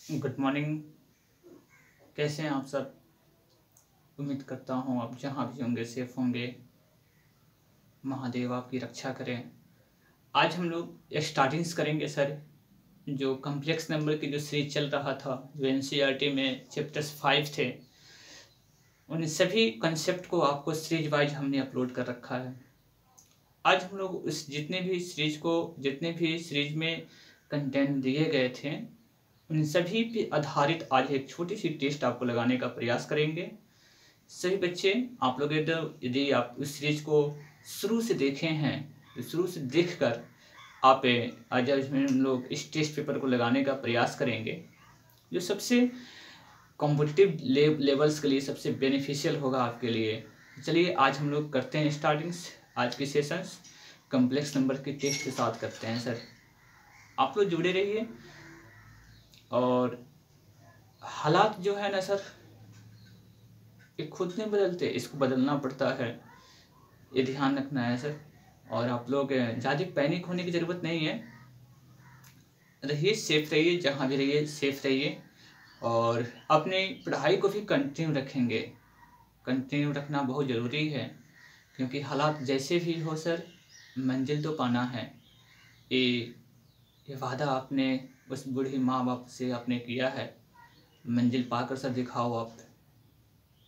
Good morning. कैसे हैं आप सब? उम्मीद करता हूँ आप जहाँ भी होंगे सेफ होंगे। महादेव आपकी रक्षा करें। आज हम लोग स्टार्टिंग्स करेंगे सर। जो कॉम्प्लेक्स नंबर की जो सीरीज चल रहा था, जो एनसीईआरटी में चैप्टर्स 5 थे, उन सभी कंसेप्ट को आपको सीरीज वाइज हमने अपलोड कर रखा है। आज हम लोग उस जितने भी सीरीज में कंटेंट दिए गए थे, उन सभी पे आधारित आज एक छोटी सी टेस्ट आपको लगाने का प्रयास करेंगे। सभी बच्चे, आप लोग यदि आप उस सीरीज को शुरू से देखे हैं तो शुरू से देखकर आप आज इसमें हम लोग इस टेस्ट पेपर को लगाने का प्रयास करेंगे, जो सबसे कॉम्पिटिटिव लेवल्स के लिए सबसे बेनिफिशियल होगा आपके लिए। चलिए आज हम लोग करते हैं स्टार्टिंग्स। आज की सेशंस कॉम्प्लेक्स नंबर के टेस्ट के साथ करते हैं सर। आप लोग जुड़े रहिए। और हालात जो है ना सर, ये खुद नहीं बदलते, इसको बदलना पड़ता है, ये ध्यान रखना है सर। और आप लोग ज़्यादा पैनिक होने की ज़रूरत नहीं है। रहिए, सेफ रहिए, जहाँ भी रहिए सेफ रहिए। और अपनी पढ़ाई को भी कंटिन्यू रखेंगे। कंटिन्यू रखना बहुत ज़रूरी है, क्योंकि हालात जैसे भी हो सर, मंजिल तो पाना है। ये ये वादा आपने उस बूढ़ी माँ बाप से आपने किया है। मंजिल पाकर सर दिखाओ आप।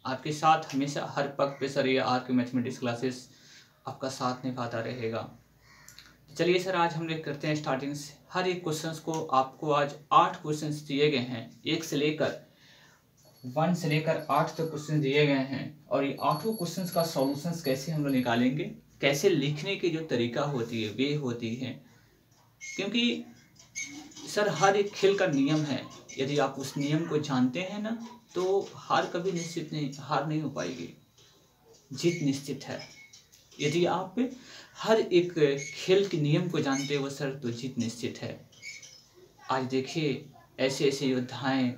आपके साथ हमेशा हर पग पे सर ये आपके मैथमेटिक्स क्लासेस आपका साथ निभाता रहेगा। चलिए सर, आज हम लोग करते हैं स्टार्टिंग्स। हर एक क्वेश्चंस को आपको आज 8 क्वेश्चंस दिए गए हैं। 1 से लेकर 8 तक क्वेश्चन दिए गए हैं। और ये 8 क्वेश्चंस का सॉल्यूशंस कैसे हम लोग निकालेंगे, कैसे लिखने की जो तरीका होती है वे होती है। क्योंकि सर हर एक खेल का नियम है, यदि आप उस नियम को जानते हैं ना, तो हार नहीं हो पाएगी, जीत निश्चित है। यदि आप हर एक खेल के नियम को जानते हो सर, तो जीत निश्चित है। आज देखिए, ऐसे ऐसे योद्धाएं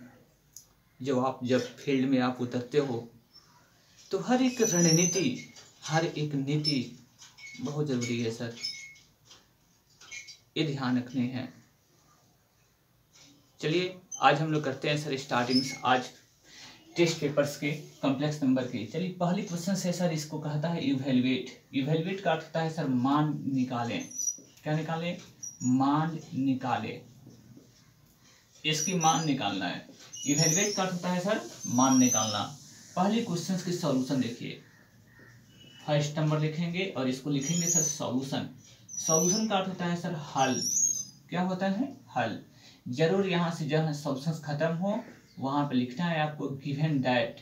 जो आप जब फील्ड में आप उतरते हो, तो हर एक रणनीति, हर एक नीति बहुत ज़रूरी है सर, ये ध्यान रखने हैं। चलिए आज हम लोग करते हैं सर स्टार्टिंग्स आज टेस्ट पेपर्स के कॉम्प्लेक्स नंबर की। चलिए पहली क्वेश्चन है सर, इसको कहता है इवेलुएट। इवेलुएट का अर्थ होता है सर मान निकालें। क्या निकालें? मान निकालें। इसकी मान निकालना है। इवेलुएट का अर्थ होता है सर मान निकालना। पहले क्वेश्चन के सॉल्यूशन देखिए। फर्स्ट नंबर लिखेंगे और इसको लिखेंगे सर सॉल्यूशन। सॉल्यूशन का अर्थ होता है सर हल। क्या होता है? हल। जरूर यहाँ से जहाँ सॉल्यूशन खत्म हो वहां पे लिखना है आपको given that.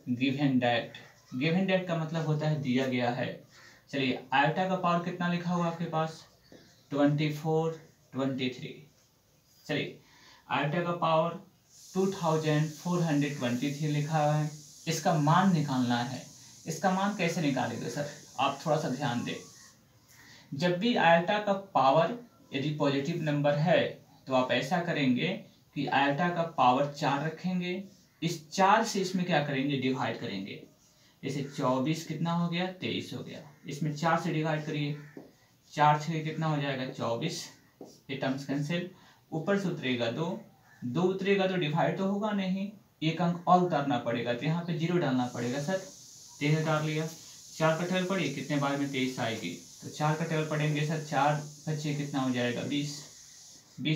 Given that, given that का मतलब होता है दिया गया है। चलिए आयोटा का पावर कितना लिखा हुआ आपके पास? 24, 23। चलिए आयोटा का पावर 2423 लिखा है। इसका मान निकालना है। इसका मान कैसे निकालेंगे सर? आप थोड़ा सा ध्यान दें। जब भी आयोटा का पावर यदि पॉजिटिव नंबर है तो आप ऐसा करेंगे कि आयोटा का पावर 4 रखेंगे। इस 4 से इसमें क्या करेंगे? डिवाइड करेंगे। जैसे 24 कितना हो गया? 23 हो गया। इसमें 4 से डिवाइड करिए। 4 से कितना हो जाएगा? 24। ये टर्म्स कैंसिल। ऊपर से उतरेगा 2, 2 उतरेगा तो डिवाइड तो होगा नहीं, एक अंक और उतारना पड़ेगा, तो यहाँ पे 0 डालना पड़ेगा सर। 3 उतार लिया। 4 का टेबल पड़ी, कितने बार में 23 आएगी, तो 4 का टेबल पढ़ेंगे सर। 4 बच्चे कितना हो जाएगा? 20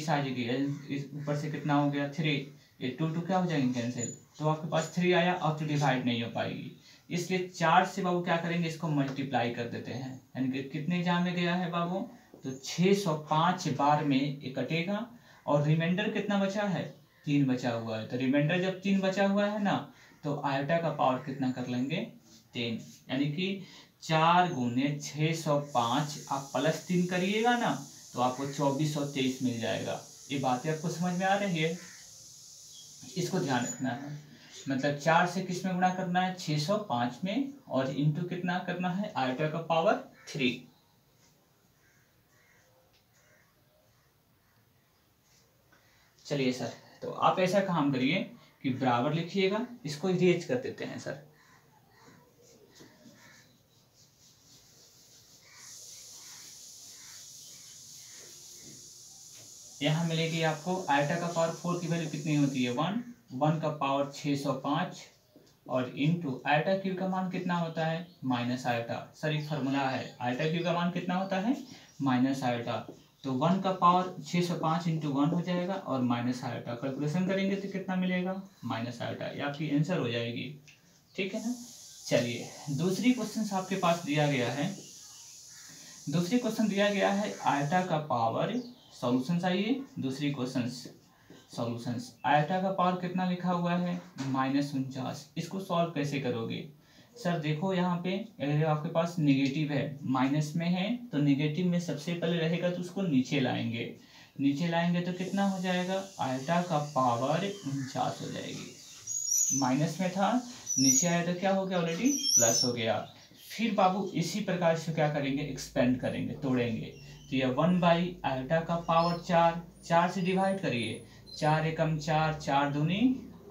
आ जाएगी। ऊपर से कितना हो गया? 3। ये 2 क्या हो जाएंगे? कैंसिल। तो आपके पास 3 आया, अब तो डिवाइड नहीं हो पाएगी, इसलिए 4 से बाबू क्या करेंगे? इसको मल्टीप्लाई कर देते हैं। यानी कि कितने जा में गया है बाबू? तो 605 बार में ये कटेगा। और रिमाइंडर कितना बचा है? 3 बचा हुआ है। तो रिमाइंडर जब 3 बचा हुआ है ना, तो आयोटा का पावर कितना कर लेंगे? 3। यानी कि 4 गुने 605 आप +3 करिएगा ना, तो आपको 2423 मिल जाएगा। ये बातें आपको समझ में आ रही है? इसको ध्यान रखना है। मतलब 4 से किस में गुणा करना है? 605 में, और इंटू कितना करना है? आयोटा का पावर 3। चलिए सर, तो आप ऐसा काम करिए कि बराबर लिखिएगा, इसको इरेज कर देते हैं सर। यहाँ मिलेगी आपको आयटा का पावर 4 की वैल्यू कितनी होती है 1, 1 का पावर 605 और इंटू आयटा क्यू का मान कितना होता है माइनस आयटा। सर एक फार्मूला है, आयटा क्यू का मान कितना होता है माइनस आयटा। तो 1 का पावर 605 इंटू 1 हो जाएगा और माइनस आयटा, कैलकुलेशन करेंगे तो कितना मिलेगा माइनस आयटा, ये आपकी आंसर हो जाएगी। ठीक है ना। चलिए दूसरी क्वेश्चन आपके पास दिया गया है, दूसरी क्वेश्चन दिया गया है आयटा का पावर, सॉल्यूशंस आइए दूसरी क्वेश्चंस सॉल्यूशंस। आयटा का पावर कितना लिखा हुआ है -49, इसको सॉल्व कैसे करोगे। सर देखो यहाँ पे अगर आपके पास नेगेटिव है, माइनस में है तो नेगेटिव में सबसे पहले रहेगा तो उसको नीचे लाएंगे, नीचे लाएंगे तो कितना हो जाएगा आयटा का पावर 49 हो जाएगी। माइनस में था, नीचे आया तो क्या हो गया ऑलरेडी प्लस हो गया। फिर बाबू इसी प्रकार से क्या करेंगे एक्सपेंड करेंगे, तोड़ेंगे। तो यह 1 आयटा का पावर 4, 4 से डिवाइड करिए, 4 एकम 4, 4 दूनी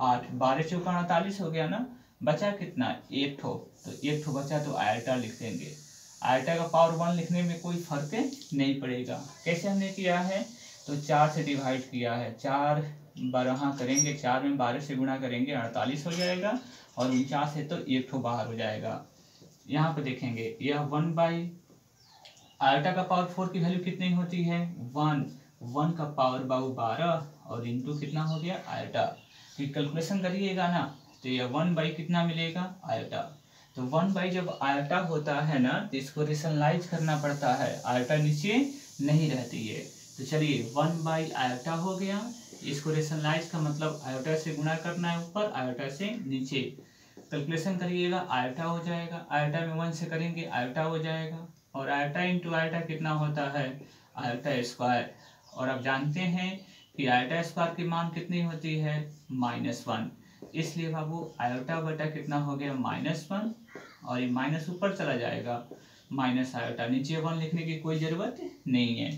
8, 12 चौका 48 हो गया ना, बचा कितना एक ठो, तो एक ठो बचा तो आयटा लिख देंगे। आयटा का पावर 1 लिखने में कोई फर्क नहीं पड़ेगा। कैसे हमने किया है तो 4 से डिवाइड किया है, 4 12 करेंगे, 4 में 12 से गुणा करेंगे 48 हो जाएगा और 49 है तो एक ठो बाहर हो जाएगा। यहाँ पे देखेंगे यह 1 आयटा का पावर 4 की वैल्यू कितनी होती है 1, 1 का पावर बाबू 12 और इंटू कितना हो गया आयटा। फिर कैलकुलेशन करिएगा ना तो यह 1 कितना मिलेगा आयटा। तो 1 जब आयटा होता है ना तो इसको रेशनलाइज करना पड़ता है, आयटा नीचे नहीं रहती है। तो चलिए 1 आयटा हो गया, इसको रेशनलाइज का मतलब आयटा से गुणा करना है ऊपर, आयटा से नीचे। कैलकुलेशन करिएगा आयटा हो जाएगा, आयटा में 1 से करेंगे आयटा हो जाएगा और आयटा इंटू आयटा कितना होता है आयटा स्क्वायर। और आप जानते हैं कि आयटा स्क्वायर की मान कितनी होती है -1, इसलिए बाबू आयटा बटा कितना हो गया -1 और ये माइनस ऊपर चला जाएगा माइनस आयटा, नीचे 1 लिखने की कोई ज़रूरत नहीं है।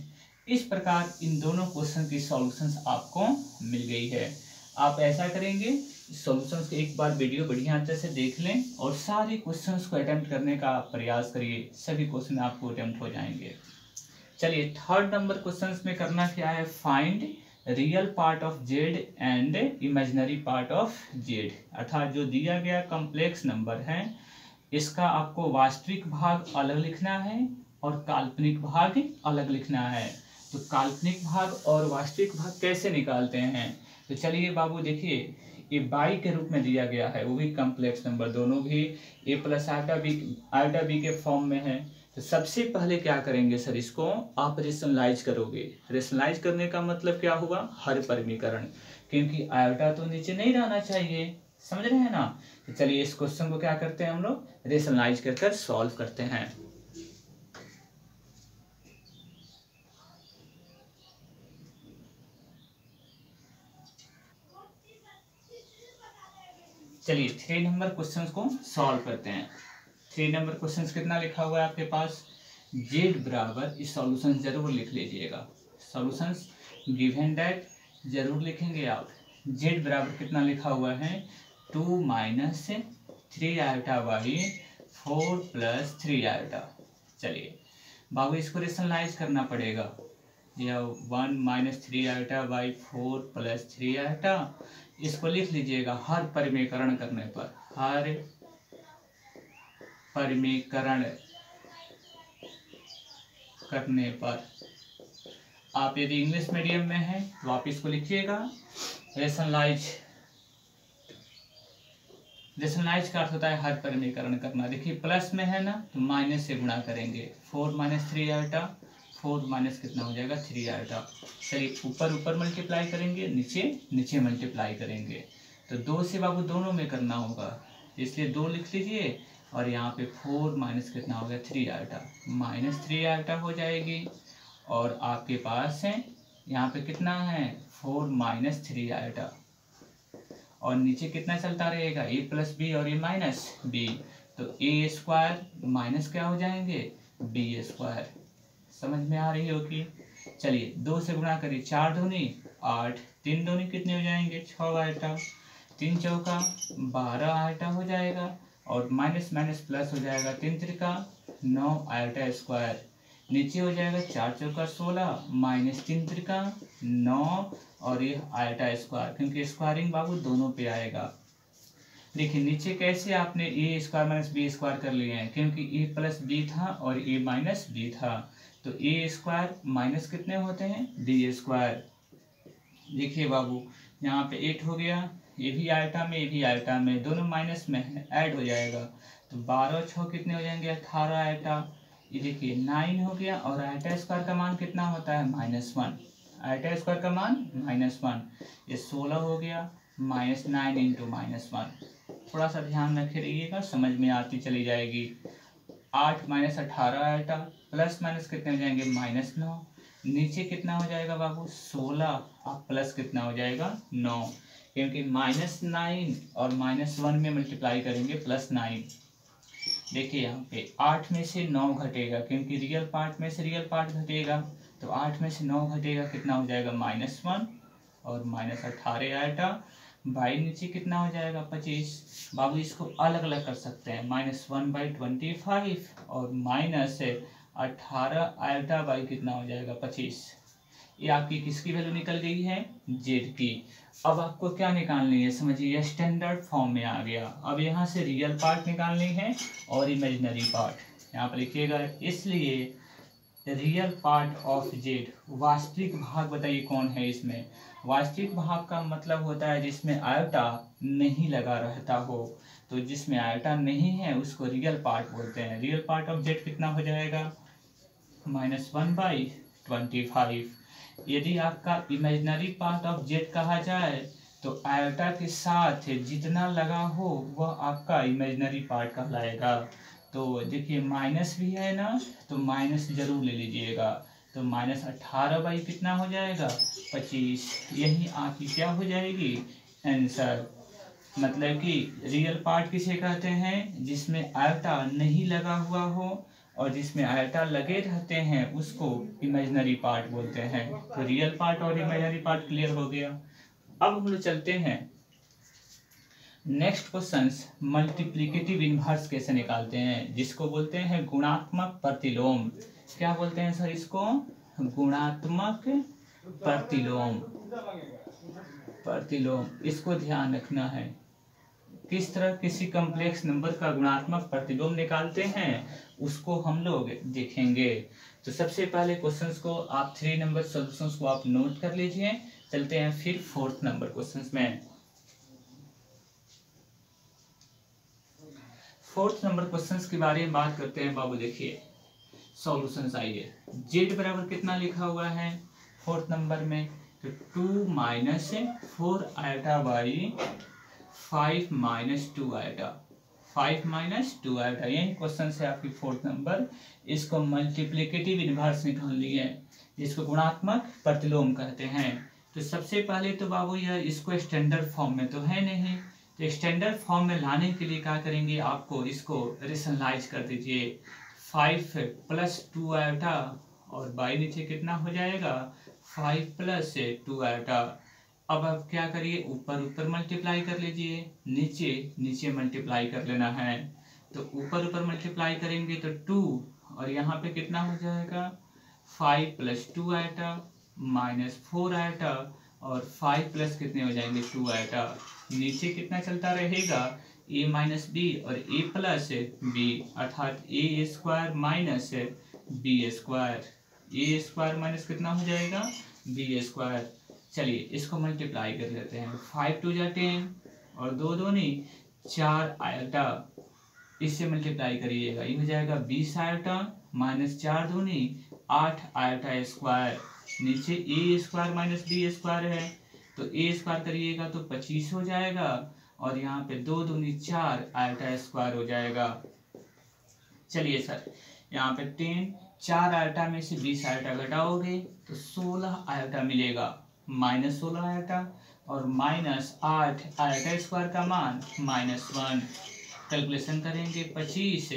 इस प्रकार इन दोनों क्वेश्चन की सॉल्यूशंस आपको मिल गई है। आप ऐसा करेंगे सॉल्यूशंस को एक बार वीडियो बढ़िया अच्छे से देख लें और सारे क्वेश्चंस को अटेम्प्ट करने का प्रयास करिए, सभी क्वेश्चन आपको अटेम्प्ट हो जाएंगे। चलिए थर्ड नंबर क्वेश्चंस में करना क्या है, find real part of Z and imaginary part of Z. अर्थात जो दिया गया कॉम्प्लेक्स नंबर है इसका आपको वास्तविक भाग अलग लिखना है और काल्पनिक भाग अलग लिखना है। तो काल्पनिक भाग और वास्तविक भाग कैसे निकालते हैं, तो चलिए बाबू देखिए ये बाई के रूप में दिया गया है, वो भी कॉम्प्लेक्स नंबर, दोनों भी a प्लस आयटा बी के फॉर्म में है। तो सबसे पहले क्या करेंगे सर, इसको आप रेशनलाइज करोगे। रेशनलाइज करने का मतलब क्या हुआ हर परिमीकरण, क्योंकि आयटा तो नीचे नहीं रहना चाहिए, समझ रहे हैं ना। तो चलिए इस क्वेश्चन को क्या करते हैं हम लोग रेशनलाइज कर सॉल्व करते हैं। चलिए 3 नंबर क्वेश्चन को सॉल्व करते हैं। 3 नंबर क्वेश्चन कितना लिखा हुआ है आपके पास, जेड बराबर, इस सॉल्यूशन जरूर लिख लीजिएगा, सॉल्यूशंस गिवन दैट जरूर लिखेंगे आप। जेड बराबर कितना लिखा हुआ है 2 minus 3 eta by 4 plus 3 eta. चलिए बाबू इसको रेशनलाइज करना पड़ेगा, यह 1 minus 3 eta by 4 plus 3 eta, इसको लिख लीजिएगा हर परिमीकरण करने पर, हर परिमीकरण करने पर। आप यदि इंग्लिश मीडियम में हैं तो आप इसको लिखिएगा रेशनलाइज। रेशनलाइज का अर्थ होता है हर परिमीकरण करना। देखिए प्लस में है ना तो माइनस से गुणा करेंगे, 4 माइनस 3 आयटा, 4 माइनस कितना हो जाएगा 3 आयटा। चलिए ऊपर ऊपर मल्टीप्लाई करेंगे, नीचे नीचे मल्टीप्लाई करेंगे। तो 2 से बाबू दोनों में करना होगा, इसलिए 2 लिख लीजिए और यहाँ पे 4 माइनस कितना हो गया 3 आयटा, -3 आयटा हो जाएगी। और आपके पास है यहाँ पे कितना है 4 माइनस 3 आयटा और नीचे कितना चलता रहेगा a प्लस बी और a माइनस बी, तो a स्क्वायर माइनस क्या हो जाएंगे b स्क्वायर। समझ में आ रही होगी। चलिए 2 से गुणा करिए, 4 दूनी 8, 3 दूनी कितने हो जाएंगे 6 आयटा, 3 चौका 12 आयटा हो जाएगा और माइनस माइनस प्लस हो जाएगा, 3 त्रिका 9 आयटा स्क्वायर। नीचे हो जाएगा 4 चौका 16 माइनस 3 त्रिका 9 और ये आयटा स्क्वायर, क्योंकि स्क्वायरिंग बाबू दोनों पे आएगा। देखिए नीचे कैसे आपने ए स्क्वायर माइनस बी स्क्वायर कर लिए हैं, क्योंकि ए प्लस बी था और ए माइनस बी था, तो ए स्क्वायर माइनस कितने होते हैं बी स्क्वायर। देखिए बाबू यहाँ पे 8 हो गया, ये भी आयटा में ये भी आयटा में, दोनों माइनस में है, ऐड हो जाएगा, तो 12 और 6 कितने हो जाएंगे 18 आयटा। ये देखिए 9 हो गया, और आयटा स्क्वायर का मान कितना होता है -1, आयटा स्क्वायर का मान -1, ये 16 हो गया -9 इंटू -1। थोड़ा सा ध्यान रखे रहिएगा, समझ में आती चली जाएगी। 8 माइनस 18 आयटा, प्लस माइनस कितने हो जाएंगे -9, नीचे कितना हो जाएगा बाबू 16, अब प्लस कितना हो जाएगा 9, क्योंकि -9 और -1 में मल्टीप्लाई करेंगे +9। देखिए यहाँ पे 8 में से 9 घटेगा, क्योंकि रियल पार्ट में से रियल पार्ट घटेगा, तो 8 में से 9 घटेगा, कितना हो जाएगा -1 और -18 आयटा, बाई नीचे कितना हो जाएगा 25। बाबू इसको अलग अलग कर सकते हैं, -1/25 और -18 आयटा बाई कितना हो जाएगा 25। ये आपकी किसकी वैल्यू निकल गई है जेड की। अब आपको क्या निकालनी है समझिए, स्टैंडर्ड फॉर्म में आ गया। अब यहाँ से रियल पार्ट निकालनी है और इमेजिनरी पार्ट यहाँ पर लिखिएगा, इसलिए रियल पार्ट ऑफ जेड, वास्तविक भाग बताइए कौन है इसमें। वास्तविक भाग का मतलब होता है जिसमें आयटा नहीं लगा रहता हो, तो जिसमें आयटा नहीं है उसको रियल पार्ट बोलते हैं। रियल पार्ट ऑफ जेड कितना हो जाएगा -1/25। यदि आपका इमेजिनरी पार्ट ऑफ जेड कहा जाए तो आयटा के साथ जितना लगा हो वह आपका इमेजिनरी पार्ट कहलाएगा। तो देखिए माइनस भी है ना, तो माइनस जरूर ले लीजिएगा, तो -18 बाई कितना हो जाएगा 25। यही आपकी क्या हो जाएगी आंसर। मतलब कि रियल पार्ट किसे कहते हैं, जिसमें आयटा नहीं लगा हुआ हो, और जिसमें आयटा लगे रहते हैं उसको इमेजिनरी पार्ट बोलते हैं। तो रियल पार्ट और इमेजिनरी पार्ट क्लियर हो गया। अब हम लोग चलते हैं नेक्स्ट क्वेश्चंस, मल्टीप्लिकेटिव इनवर्स कैसे निकालते हैं, जिसको बोलते हैं गुणात्मक प्रतिलोम। क्या बोलते हैं सर इसको, गुणात्मक प्रतिलोम। प्रतिलोम इसको ध्यान रखना है, किस तरह किसी कॉम्प्लेक्स नंबर का गुणात्मक प्रतिलोम निकालते हैं उसको हम लोग देखेंगे। तो सबसे पहले क्वेश्चंस को आप 3 नंबर सॉल्यूशंस को आप नोट कर लीजिए। चलते हैं फिर 4th नंबर क्वेश्चंस में। 4th नंबर क्वेश्चंस के बारे में बात करते हैं बाबू। देखिए सॉल्यूशंस आइए, जेड बराबर कितना लिखा हुआ है 4th नंबर में, तो 2 - 4 आयटा बाई 5 - 2 आयटा, 5 - 2 आयटा, यही क्वेश्चन है आपकी 4th नंबर। इसको मल्टीप्लिकेटिव इनवर्स निकालनी है, जिसको गुणात्मक प्रतिलोम कहते हैं। तो सबसे पहले तो बाबू यह इसको स्टैंडर्ड फॉर्म में तो है नहीं, तो स्टैंडर्ड फॉर्म में लाने के लिए क्या करेंगे, आपको इसको रेशनलाइज कर दीजिए। 5 + 2 आयटा और बाई नीचे कितना हो जाएगा 5 + 2 आयटा। अब आप क्या करिए, ऊपर ऊपर मल्टीप्लाई कर लीजिए, नीचे नीचे मल्टीप्लाई कर लेना है। तो ऊपर ऊपर मल्टीप्लाई करेंगे तो 2 और यहाँ पे कितना हो जाएगा 5 + 2 आयटा -4 आयटा, और 5 प्लस कितने हो जाएंगे 2 आयटा। नीचे कितना चलता रहेगा a - b और a + b, अर्थात a² - b², a² माइनस कितना हो जाएगा b²। चलिए इसको मल्टीप्लाई कर लेते हैं, 5 × 2 = 10 और 2 दूनी 4 आयटा, इससे मल्टीप्लाई करिएगा, ये हो जाएगा 20 आयटा -4 दूनी 8 आयटा स्क्वायर। नीचे a² - b² है, तो a² करिएगा तो 25 हो जाएगा, और यहाँ पे 2 दूनी 4 आयटा स्क्वायर हो जाएगा। चलिए सर यहाँ पे 10, 4 आयटा में से 20 आयटा घटाओगे तो 16 आयटा मिलेगा, -16 आयटा और -8 आयटा स्क्वायर का मान -1। कैलकुलेशन करेंगे 25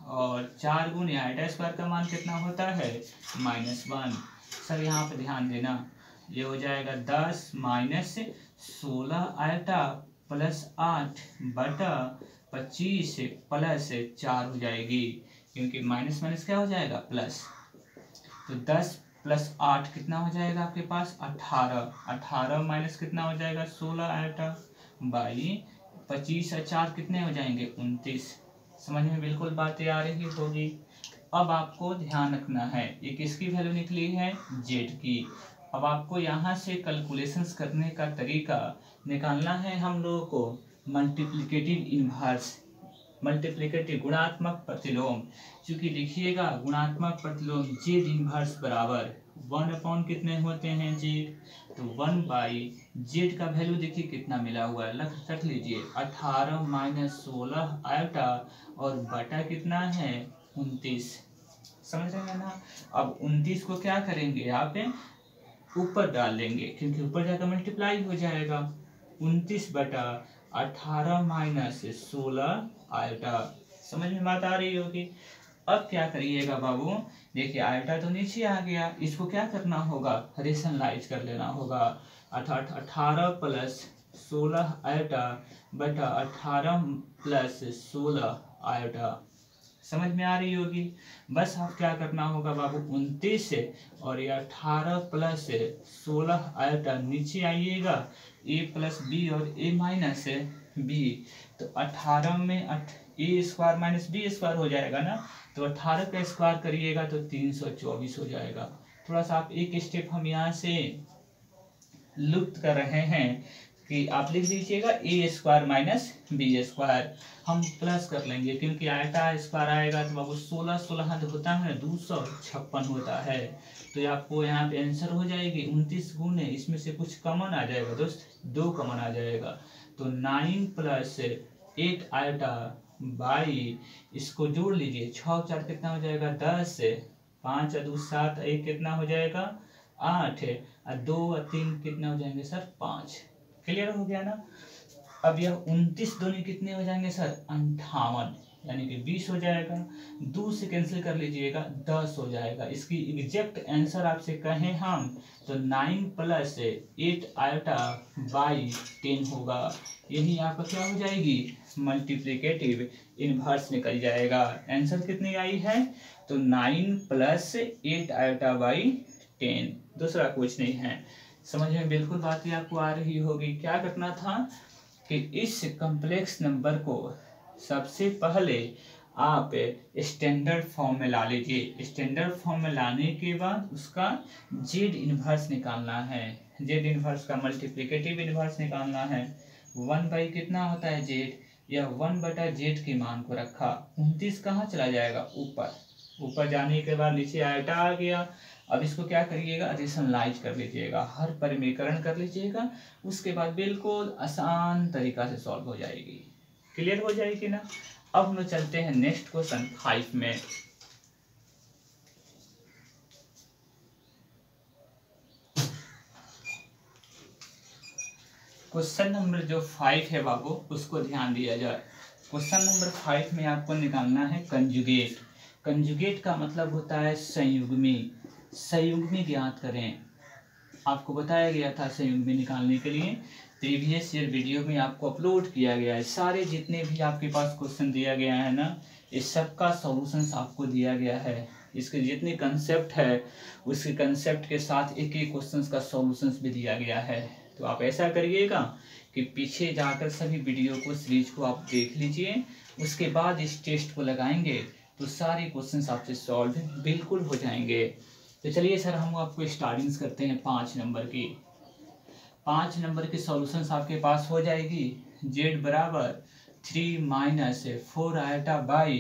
और 4 गुने आयटा स्क्वायर का मान कितना होता है -1। सर यहाँ पे ध्यान देना, ये हो जाएगा 10 - 16 आयटा +8 बटा 25 + 4 हो जाएगी, क्योंकि माइनस माइनस क्या हो जाएगा प्लस। तो 10 प्लस 8 कितना हो जाएगा आपके पास 18। 18 माइनस कितना हो जाएगा 16 आयोटा बाई 25 और 4 कितने हो जाएंगे 29। समझ में बिल्कुल बातें आ रही होगी। अब आपको ध्यान रखना है ये किसकी वैल्यू निकली है जेड की। अब आपको यहाँ से कैलकुलेशंस करने का तरीका निकालना है हम लोगों को मल्टीप्लिकेटिव इनवर्स, मल्टीप्लिकेटिव गुणात्मक प्रतिलोम। क्योंकि लिखिएगा गुणात्मक प्रतिलोम जेड इनवर्स बराबर 1 कितने होते हैं जेड, तो 1 बाई जेड का वैल्यू देखिए कितना मिला हुआ है, रख लीजिए 18 माइनस 16 आयोटा और बटा कितना है 29। समझ रहे हैं ना। अब 29 को क्या करेंगे यहाँ पे ऊपर डाल लेंगे क्योंकि ऊपर जाकर मल्टीप्लाई हो जाएगा। 29 बटा 18 माइनस 16 आयोटा। समझ में बात आ रही होगी। अब क्या करिएगा बाबू, देखिए आयोटा तो नीचे आ गया, इसको क्या करना होगा रेशनलाइज कर लेना होगा। 18 प्लस 16 आयोटा बटा 18 प्लस 16 आयोटा। समझ में आ रही होगी। बस आप क्या करना होगा बाबू 29 और ये 18 प्लस 16 आयोटा नीचे आइएगा, a प्लस बी और a माइनस बी। तो 18 में ए स्क्वायर माइनस बी स्क्वायर हो जाएगा ना, तो 18 का स्क्वायर करिएगा तो 324 हो जाएगा। थोड़ा सा आप एक स्टेप हम यहाँ से लुप्त कर रहे हैं कि आप लिख लीजिएगा ए स्क्वायर माइनस बी स्क्वायर, हम प्लस कर लेंगे क्योंकि आयटा स्क्वायर आएगा तो बाबू 16 16 जो होता है 256 होता है। तो आपको यहाँ पे आंसर हो जाएगी 29 गुने इसमें से कुछ कॉमन आ जाएगा दोस्त, 2 कॉमन आ जाएगा। तो 9 प्लस 8 आयटा बाई इसको जोड़ लीजिए 6 4 कितना हो जाएगा 10, 5 और 2 7, 1 कितना हो जाएगा 8 और 2 और 3 कितना हो जाएंगे सर 5। क्लियर हो गया ना। अब यह 29 दोनों कितने हो जाएंगे सर 58, यानी कि 20 हो जाएगा। 2 से कैंसिल कर लीजिएगा 10 हो जाएगा। इसकी एग्जैक्ट आंसर आपसे कहें हम तो 9 प्लस 8 आयोटा बाई 10 होगा। यही आपका क्या हो जाएगी मल्टीप्लिकेटिव इनवर्स निकल जाएगा। आंसर कितनी आई है तो 9 प्लस 8 आयोटा बाई 10, दूसरा कुछ नहीं है। समझ में बिल्कुल बातें आपको आ रही होगी। क्या करना था कि इस कॉम्प्लेक्स नंबर को सबसे पहले आप स्टैंडर्ड फॉर्म में ला लीजिए। स्टैंडर्ड फॉर्म में लाने के बाद उसका जेड इनवर्स निकालना है। जेड इनवर्स का मल्टीप्लिकेटिव इनवर्स निकालना है। 1 बाई कितना होता है जेड, यह 1 बटा जेड के मान को रखा। 29 कहाँ चला जाएगा ऊपर, ऊपर जाने के बाद नीचे आयटा आ गया। अब इसको क्या करिएगा रेशनलाइज कर लीजिएगा, हर परिमेकरण कर लीजिएगा, उसके बाद बिल्कुल आसान तरीका से सॉल्व हो जाएगी। क्लियर हो जाएगी ना। अब हम लोग चलते हैं नेक्स्ट क्वेश्चन 5 में। क्वेश्चन नंबर जो 5 है बाबू उसको ध्यान दिया जाए। क्वेश्चन नंबर 5 में आपको निकालना है कंजुगेट। कंजुगेट का मतलब होता है संयुग्मी। संयुग्मी ज्ञात करें। आपको बताया गया था संयुग्मी निकालने के लिए, प्रीवियस ईयर वीडियो में आपको अपलोड किया गया है। सारे जितने भी आपके पास क्वेश्चन दिया गया है ना, इस सब का सॉल्यूशंस आपको दिया गया है। इसके जितने कंसेप्ट है उसके कंसेप्ट के साथ एक एक क्वेश्चंस का सॉल्यूशंस भी दिया गया है। तो आप ऐसा करिएगा कि पीछे जाकर सभी वीडियो को सीरीज को आप देख लीजिए, उसके बाद इस टेस्ट को लगाएंगे तो सारे क्वेश्चंस आपसे सॉल्व बिल्कुल हो जाएंगे। तो चलिए सर हम आपको स्टार्टिंग्स करते हैं 5 नंबर की। 5 नंबर की सॉल्यूशंस आपके पास हो जाएगी। जेड बराबर 3 minus 4 iota by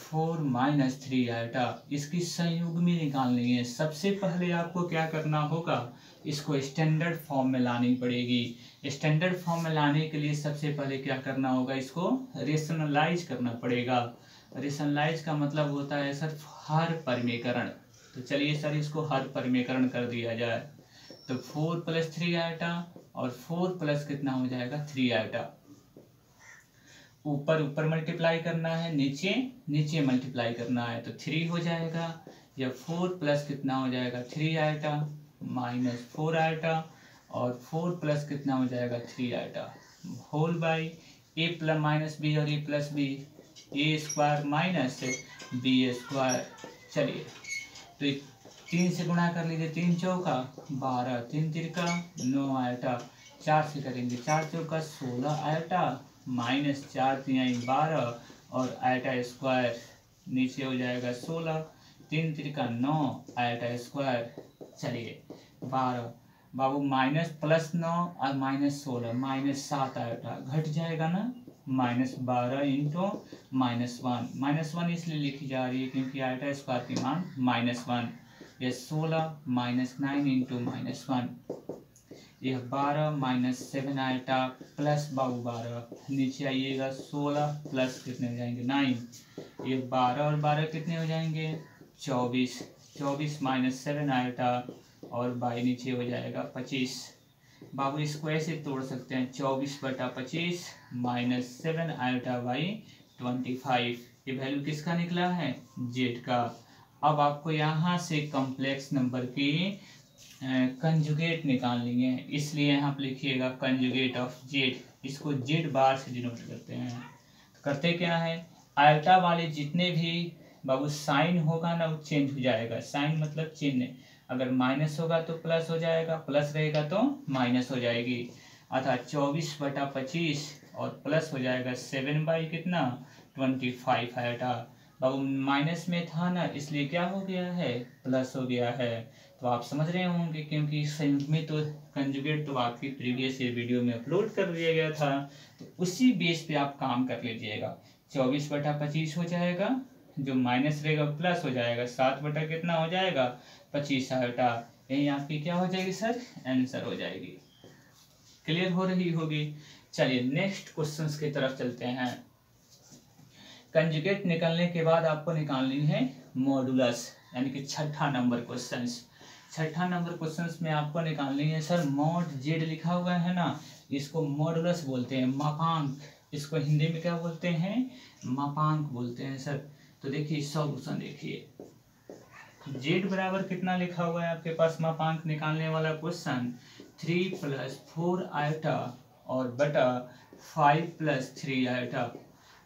4 minus 3 iota. इसकी संयुग्मी निकालनी है। सबसे पहले आपको क्या करना होगा, इसको स्टैंडर्ड फॉर्म में लानी पड़ेगी। स्टैंडर्ड फॉर्म में लाने के लिए सबसे पहले क्या करना होगा, इसको रेशनलाइज करना पड़ेगा। रेशनलाइज का मतलब होता है सर हर परिमेकरण। तो चलिए सर इसको हर परिमेकरण कर दिया जाए। तो 4 प्लस 3 आयोटा और 4 प्लस कितना हो जाएगा 3 आयोटा। ऊपर ऊपर मल्टीप्लाई करना है, नीचे नीचे मल्टीप्लाई करना है, तो 3 हो जाएगा। या 4 प्लस कितना हो जाएगा 3 आयोटा माइनस 4 आयोटा और 4 प्लस कितना हो जाएगा 3 iota whole by a plus minus b और a plus b, a square minus b square. चलिए तो 3 से गुणा कर लीजिए, 3 चौका 12, 3 तिरका 9 आयटा, 4 से करेंगे 4 चौका 16 आयटा माइनस 4 तिहाई 12 और आयटा स्क्वायर नीचे हो जाएगा 16, 3 तिरका 9 आयटा स्क्वायर। चलिए 12 बाबू माइनस प्लस 9 और माइनस 16 माइनस 7 आयटा घट जाएगा ना, माइनस 12 इंटू -1 इसलिए लिखी जा रही है क्योंकि आयटा स्क्वायर की मान -1। यह 16 -9 इंटू -1, यह 12 -7 आयटा प्लस बाबू 12 नीचे आइएगा 16 प्लस कितने हो जाएंगे 9, ये 12 और 12 कितने हो जाएंगे 24, 24 -7 आयटा और बाई नीचे हो जाएगा 25। बाबू इसको ऐसे तोड़ सकते हैं 24/25 -7 आयटा बाई 25। ये वैल्यू किसका निकला है जेड का। अब आपको यहाँ से कॉम्प्लेक्स नंबर की कंजुगेट निकालनी है, इसलिए यहाँ पर लिखिएगा कंजुगेट ऑफ जेड, इसको जेड बार से डिनोट करते हैं। तो करते क्या है, आयटा वाले जितने भी बाबू साइन होगा ना वो चेंज हो जाएगा, साइन मतलब चिन्ह, अगर माइनस होगा तो प्लस हो जाएगा, प्लस रहेगा तो माइनस हो जाएगी, अर्थात 24/25 और प्लस हो जाएगा 7 कितना 25 आयटा। बाबू माइनस में था ना इसलिए क्या हो गया है प्लस हो गया है। तो आप समझ रहे होंगे क्योंकि संयुग्म में तो कंजुगेट तो आपकी प्रीवियस वीडियो में अपलोड कर दिया गया था, तो उसी बेस पे आप काम कर लीजिएगा। 24/25 हो जाएगा, जो माइनस रहेगा प्लस हो जाएगा, 7 बटा कितना हो जाएगा 25 आयटा, यही आपकी क्या हो जाएगी सर आंसर हो जाएगी। क्लियर हो रही होगी। चलिए नेक्स्ट क्वेश्चंस की तरफ चलते हैं। कंजुगेट निकलने के बाद आपको निकालनी है मॉडुलस, यानी कि छठा नंबर क्वेश्चंस। छठा नंबर क्वेश्चंस में आपको निकालनी है सर मॉड जेड लिखा हुआ है ना, इसको मॉडुलस बोलते हैं, मापांक, इसको हिंदी में क्या बोलते हैं मापांक बोलते हैं सर। तो देखिए सॉल्यूशन देखिए, जेड बराबर कितना लिखा हुआ है आपके पास मापांक निकालने वाला क्वेश्चन 3 + 4 आयटा और बटा 5 + 3 आयटा,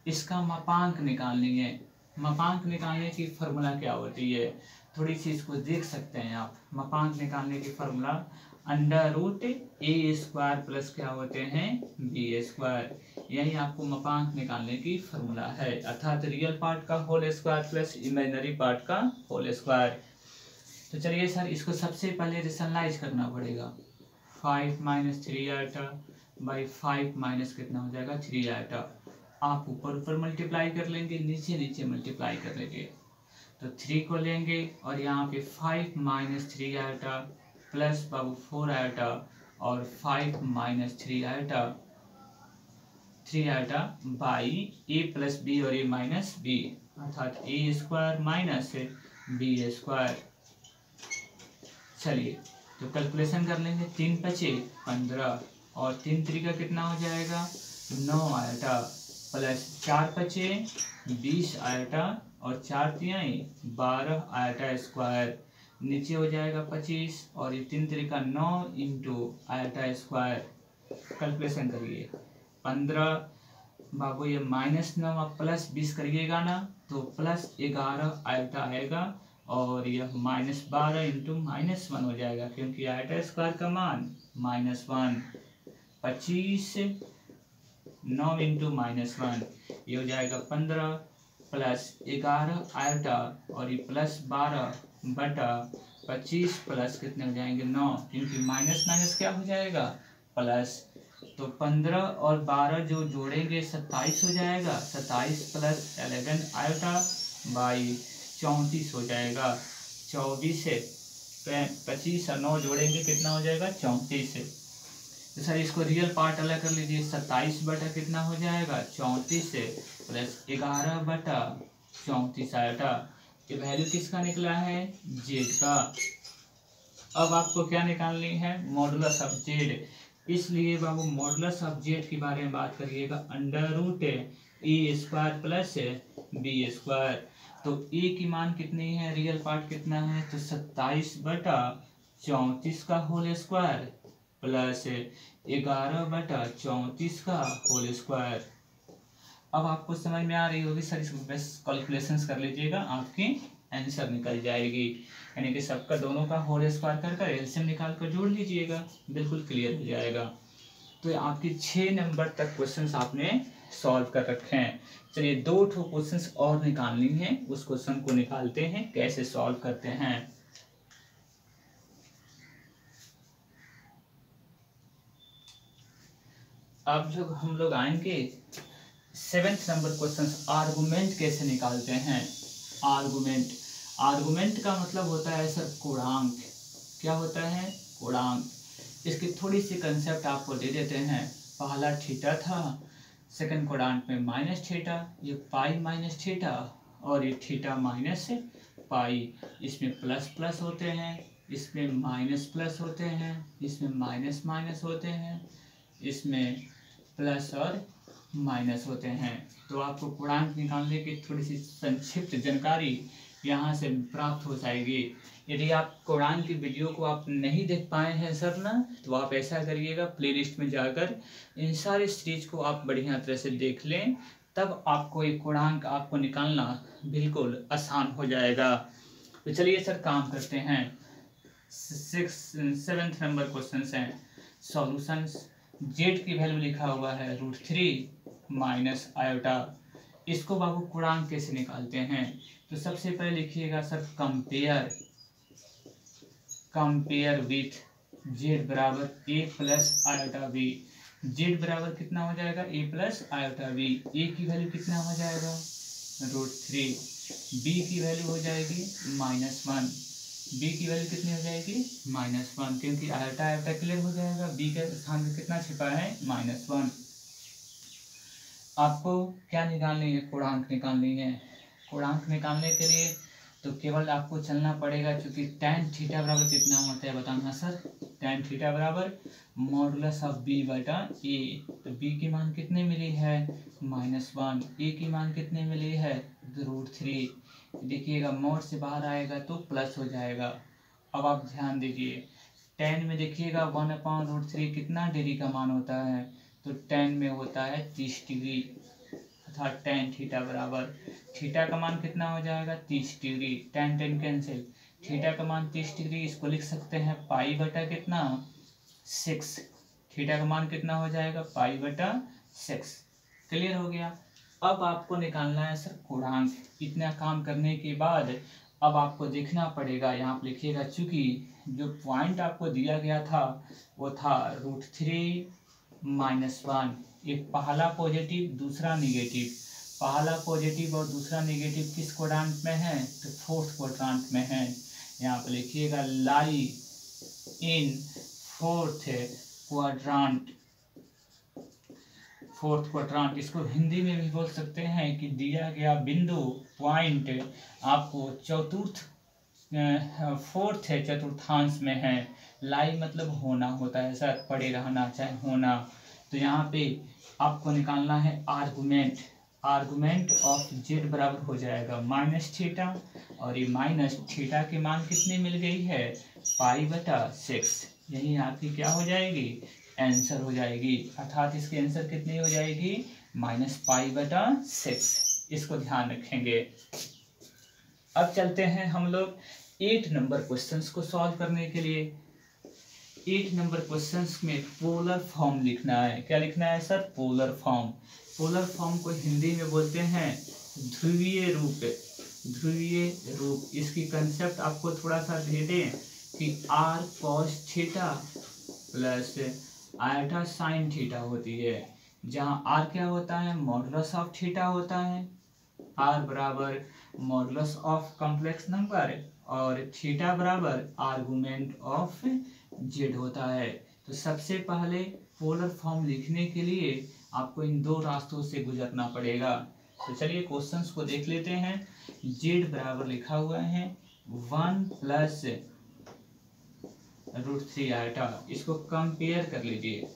इसका मापांक निकालनी है। मापांक निकालने की फॉर्मूला क्या होती है, थोड़ी सी इसको देख सकते हैं आप। मापांक निकालने की फॉर्मूला √a² प्लस क्या होते हैं b², यही आपको मापांक निकालने की फॉर्मूला है, अर्थात रियल पार्ट का whole square plus imaginary part का होल स्क्वायर। तो चलिए सर इसको सबसे पहले रेशनलाइज करना पड़ेगा, 5 - 3 आयटा बाई 5 माइनस कितना हो जाएगा 3 आयटा, आप ऊपर ऊपर मल्टीप्लाई कर लेंगे, नीचे नीचे मल्टीप्लाई कर लेंगे, तो 3 को लेंगे और यहाँ पे 5 - 3 आयटा प्लस बाबू 4 आयटा और 5 - 3 आयटा बाई a + b और a - b, अर्थात a² माइनस b²। चलिए तो कैलकुलेशन कर लेंगे, 3 × 5 = 15 और 3 × 3 कितना हो जाएगा 9 आयटा प्लस 4 × 5 = 20 आयटा और 4 × 3 = 12 आयटा स्क्वायर, नीचे हो जाएगा 25 और ये 3 × 3 = 9 इंटू आयटा स्क्वायर। कैलकुलेशन करिए 15 बाबू ये -9 आप प्लस 20 करिएगा ना तो प्लस 11 आयटा आएगा और यह -12 इंटू -1 हो जाएगा क्योंकि आयटा स्क्वायर का मान -1, 25 9 इंटू -1 ये हो जाएगा 15 प्लस 11 आयटा और ये प्लस 12 बटा 25 प्लस कितने हो जाएंगे 9, क्योंकि माइनस माइनस क्या हो जाएगा प्लस, तो 15 और 12 जो जोड़ेंगे 27 हो जाएगा, 27 प्लस 11 आयटा बाई 34 हो जाएगा, 24 से 25 और 9 जोड़ेंगे कितना हो जाएगा 34। तो सर इसको रियल पार्ट अलग कर लीजिए, 27 बटा कितना हो जाएगा 34 प्लस 11 बटा 34 आयटा, ये वैल्यू किसका निकला है जेड का। अब आपको क्या निकालनी है मॉडुलस ऑफ जेड, इसलिए बाबू मॉडुलस ऑफ जेड के बारे में बात करिएगा √a² प्लस b²। तो a की मान कितनी है, रियल पार्ट कितना है तो 27 बटा 34 का होल स्क्वायर प्लस 11 बटा 34 का होल स्क्वायर। अब आपको समझ में आ रही होगी सर, इसको बस कैलकुलेशंस कर लीजिएगा आपकी आंसर निकल जाएगी। यानी कि सबका दोनों का होल स्क्वायर कर कर एलसीएम निकाल कर जोड़ लीजिएगा, बिल्कुल क्लियर हो जाएगा। तो आपके 6 नंबर तक क्वेश्चंस आपने सॉल्व कर रखे हैं। चलिए 2 क्वेश्चंस और निकालनी है, उस क्वेश्चन को निकालते हैं, कैसे सॉल्व करते हैं। अब जब हम लोग आएंगे 7th नंबर क्वेश्चन, आर्गुमेंट कैसे निकालते हैं। आर्गुमेंट का मतलब होता है सर कोणांक। क्या होता है? कोणांक। इसकी थोड़ी सी कंसेप्ट आपको दे देते हैं। पहला थीटा था, सेकंड कोणांक में माइनस थीटा, ये पाई माइनस थीटा, और ये थीटा माइनस पाई। इसमें प्लस प्लस होते हैं, इसमें माइनस प्लस होते हैं, इसमें माइनस माइनस होते हैं, इसमें प्लस और माइनस होते हैं। तो आपको कोणांक निकालने की थोड़ी सी संक्षिप्त जानकारी यहाँ से प्राप्त हो जाएगी। यदि आप कोणांक की वीडियो को आप नहीं देख पाए हैं सर ना, तो आप ऐसा करिएगा, प्लेलिस्ट में जाकर इन सारे सीरीज को आप बढ़िया तरह से देख लें, तब आपको एक कोणांक आपको निकालना बिल्कुल आसान हो जाएगा। तो चलिए सर काम करते हैं। 7th नंबर क्वेश्चन है सॉल्यूशंस। जेड की वैल्यू लिखा हुआ है √3 माइनस आयोटा। इसको बाबू कोणांक कैसे निकालते हैं? तो सबसे पहले लिखिएगा सर कंपेयर विथ जेड बराबर ए प्लस आयोटा बी। जेड बराबर कितना हो जाएगा? ए प्लस आयोटा बी। ए की वैल्यू कितना हो जाएगा? √3। बी की वैल्यू हो जाएगी -1। बी की वैल्यू कितनी हो जाएगी? -1, क्योंकि आयोटा आयोटा क्लियर हो जाएगा। बी के स्थान में कितना छिपा है? -1। आपको क्या निकालनी है? कोणांक निकालनी है। कोणांक निकालने के लिए तो केवल आपको चलना पड़ेगा, क्योंकि tan थीटा बराबर कितना होता है बताना सर। tan थीटा बराबर मॉडुलस ऑफ b बटा a। तो b की मान कितने मिली है? -1। a की मान कितने मिली है? √3। देखिएगा मोड से बाहर आएगा तो प्लस हो जाएगा। अब आप ध्यान दीजिए, tan में देखिएगा 1/√3 कितना डिग्री का मान होता है? तो tan में होता है 30 डिग्री, अर्थात tan थीटा बराबर थीटा का मान कितना हो जाएगा? 30 डिग्री। tan कैंसिल, थीटा का मान 30 डिग्री, इसको लिख सकते हैं पाई बटा कितना? 6। थीटा का मान कितना हो जाएगा? पाई बटा 6। क्लियर हो गया। अब आपको निकालना है सर कोणांक। इतना काम करने के बाद अब आपको देखना पड़ेगा, यहाँ पर लिखिएगा, चूंकि जो पॉइंट आपको दिया गया था वो था √3 -1। एक पहला पॉजिटिव दूसरा निगेटिव, पहला पॉजिटिव और दूसरा नेगेटिव किस क्वाड्रेंट में है? तो 4th क्वाड्रेंट में है। यहाँ पर लिखिएगा लाई इन 4th क्वाड्रेंट। 4th क्वाड्रेंट, इसको हिंदी में भी बोल सकते हैं कि दिया गया बिंदु पॉइंट आपको 4th चतुर्थांश में है। लाई मतलब होना होता है सर, पड़े रहना चाहे होना। तो यहाँ पे आपको निकालना है आर्गुमेंट ऑफ जेड बराबर हो जाएगा -थीटा, और ये -थीटा की मान कितनी मिल गई है? पाई बटा 6। यही आपकी क्या हो जाएगी? आंसर हो जाएगी। अर्थात इसकी आंसर कितनी हो जाएगी? -पाई बटा 6। इसको ध्यान रखेंगे। अब चलते हैं हम लोग 8 नंबर क्वेश्चंस को सॉल्व करने के लिए। 8 नंबर क्वेश्चंस में पोलर फॉर्म लिखना है। क्या लिखना है sir? Polar form. Polar form को हिंदी में बोलते हैं ध्रुवीय रूप। ध्रुवीय रूप, इसकी कंसेप्ट आपको थोड़ा सा दे दें कि r cos theta plus iota sine theta होती है, जहाँ r क्या होता है? मॉडुलस ऑफ थीटा होता है। r बराबर मॉडुलस ऑफ कॉम्प्लेक्स नंबर, और थीटा बराबर आर्गुमेंट ऑफ जेड होता है। तो सबसे पहले पोलर फॉर्म लिखने के लिए आपको इन 2 रास्तों से गुजरना पड़ेगा। तो चलिए क्वेश्चंस को देख लेते हैं। जेड बराबर लिखा हुआ है 1 + √3 आयोटा। इसको कंपेयर कर लीजिए,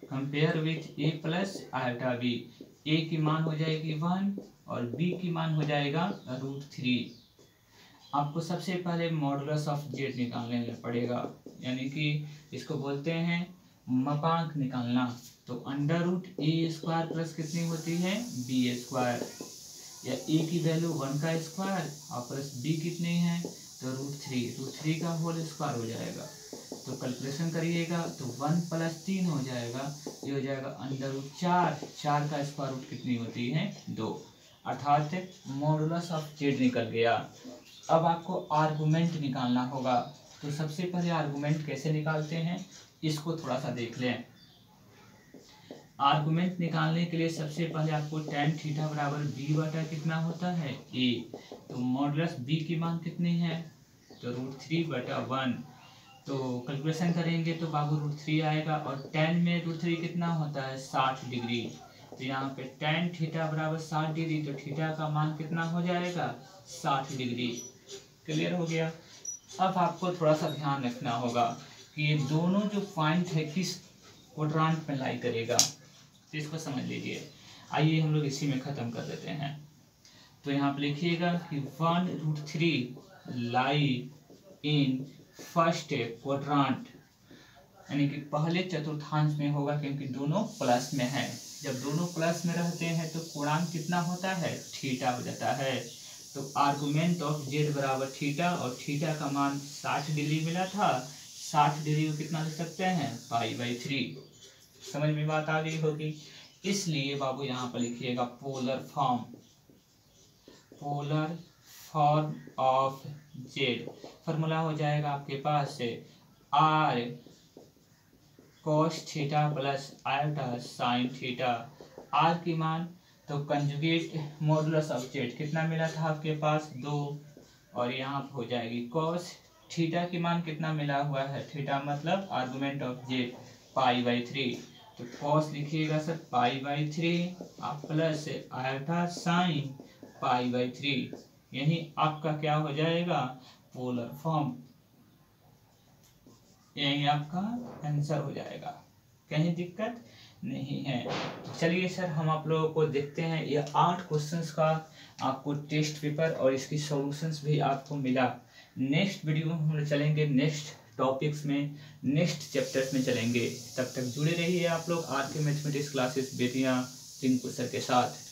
compare with a plus iota b। a की मान हो जाएगी 1 और b की मान हो जाएगा √3। आपको सबसे पहले मॉडुलस ऑफ जेड निकालने पड़ेगा, यानी कि इसको बोलते हैं मापांक निकालना। तो अंडर रूट ए स्क्वायर प्लस कितनी होती है बी स्क्वायर, या ए की वैल्यू 1 का स्क्वायर और प्लस बी कितनी है तो रूट थ्री का होल स्क्वायर हो जाएगा। तो कैलकुलेशन करिएगा तो 1 + 3 हो जाएगा, ये हो जाएगा अंडर रूट 4 का स्क्वायर रूट कितनी होती है 2, अर्थात मॉडुलस ऑफ जेड निकल गया। अब आपको आर्गुमेंट निकालना होगा, तो सबसे पहले आर्गुमेंट कैसे निकालते हैं इसको थोड़ा सा देख लें। आर्गुमेंट निकालने के लिए सबसे पहले आपको tan थीटा बराबर बी बटा कितना होता है ए, तो मॉडुलस बी की मान कितनी है तो √3/1, तो कैलकुलेशन करेंगे तो बाबू √3 आएगा, और tan में √3 कितना होता है 60 डिग्री, तो यहाँ पे tan थीटा बराबर 60 डिग्री, तो थीटा का मान कितना हो जाएगा 60 डिग्री। क्लियर हो गया। अब आपको थोड़ा सा ध्यान रखना होगा कि ये दोनों जो पॉइंट है किस क्वाड्रेंट में लाई करेगा, तो इसको समझ लीजिए। आइए हम लोग इसी में ख़त्म कर देते हैं। तो यहाँ पे लिखिएगा कि 1√3 लाई इन फर्स्ट क्वाड्रेंट, यानी कि पहले चतुर्थांश में होगा, क्योंकि दोनों प्लस में है। जब दोनों प्लस में रहते हैं तो कोणांक कितना होता है थीटा हो जाता है। तो आर्गुमेंट ऑफ जेड बराबर थीटा, और थीटा का मान 60 डिग्री मिला था, 60 डिग्री को कितना लिख सकते हैं π/3। समझ में बात आ गई होगी। इसलिए बाबू यहाँ पर लिखिएगा polar form of Z, formula हो जाएगा आपके पास से r cos theta plus iota sine theta. r की मान तो कंजुगेट मॉडुलस ऑफ जेड कितना मिला था आपके पास 2, और यहाँ हो जाएगी cos थीटा की मान कितना मिला हुआ है, थीटा मतलब आर्गुमेंट ऑफ जेड π/3, तो cos लिखिएगा सर π/3 आप प्लस आयोटा साइन π/3, यही आपका क्या हो जाएगा पोलर फॉर्म, यही आपका आंसर हो जाएगा। कहीं दिक्कत नहीं है। चलिए सर हम आप लोगों को देखते हैं, ये 8 क्वेश्चंस का आपको टेस्ट पेपर और इसकी सॉल्यूशंस भी आपको मिला। नेक्स्ट वीडियो में हम चलेंगे नेक्स्ट टॉपिक्स में, नेक्स्ट चैप्टर्स में चलेंगे। तब तक जुड़े रहिए आप लोग आर के mathematics classes Bettiah Tinku sir के साथ।